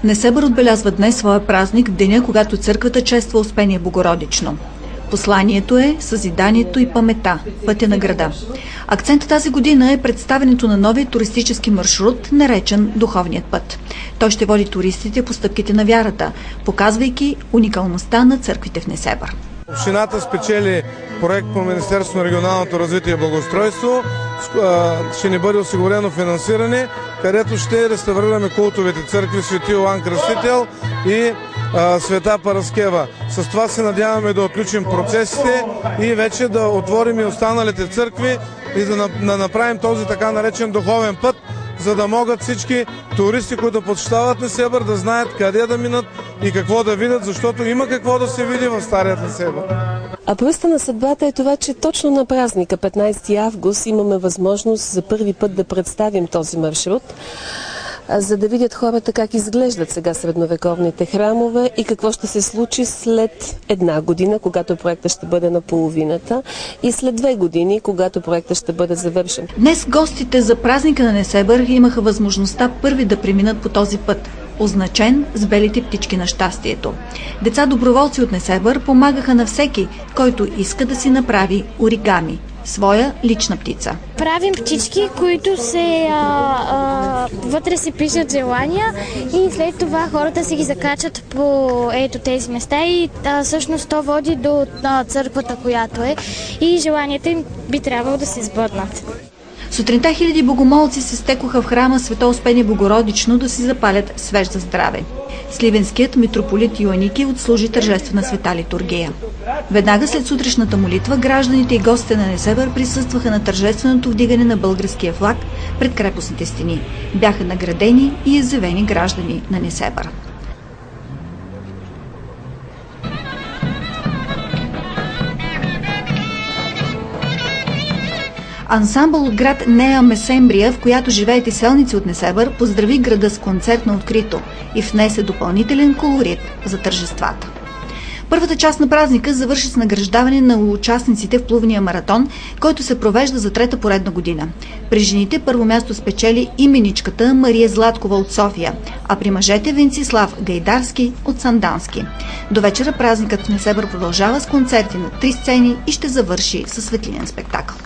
Несебър отбелязва днес своя празник в деня, когато църквата чества Успение Богородично. Посланието е съзиданието и памета, пътя на града. Акцентът тази година е представенето на новия туристически маршрут, наречен Духовният път. Той ще води туристите по стъпките на вярата, показвайки уникалността на църквите в Несебър. Общината спечели проект по Министерството на регионалното развитие и благоустройство. Ще ни бъде осигурено финансиране, където ще реставрираме култовите църкви Свети Йоан Кръстител и Света Параскева. С това се надяваме да отключим процесите и вече да отворим и останалите църкви и да направим този така наречен духовен път, за да могат всички туристи, които посещават Несебър, да знаят къде да минат и какво да видят, защото има какво да се види в старият Несебър. А пръста на съдбата е това, че точно на празника, 15 август, имаме възможност за първи път да представим този маршрут, за да видят хората как изглеждат сега средновековните храмове и какво ще се случи след една година, когато проектът ще бъде на половината, и след 2 години, когато проектът ще бъде завършен. Днес гостите за празника на Несебър имаха възможността първи да преминат по този път, означен с белите птички на щастието. Деца доброволци от Несебър помагаха на всеки, който иска да си направи оригами, своя лична птица. Правим птички, които вътре се пишат желания и след това хората се ги закачат по тези места и всъщност то води до църквата, която е, и желанията им би трябвало да се сбъднат. Сутринта хиляди богомолци се стекоха в храма Свето Успение Богородично да си запалят свеж за здраве. Сливенският митрополит Йоаники отслужи тържествена света литургия. Веднага след сутрешната молитва гражданите и гостите на Несебър присъстваха на тържественото вдигане на българския флаг пред крепостните стени. Бяха наградени и изявени граждани на Несебър. Ансамбъл от град Неа Месембрия, в която живеят и селници от Несебър, поздрави града с концерт на открито и внесе допълнителен колорит за тържествата. Първата част на празника завърши с награждаване на участниците в плувния маратон, който се провежда за 3-та поредна година. При жените първо място спечели именичката Мария Златкова от София, а при мъжете Венцислав Гайдарски от Сандански. До вечера празникът в Несебър продължава с концерти на 3 сцени и ще завърши със светлинен спектакъл.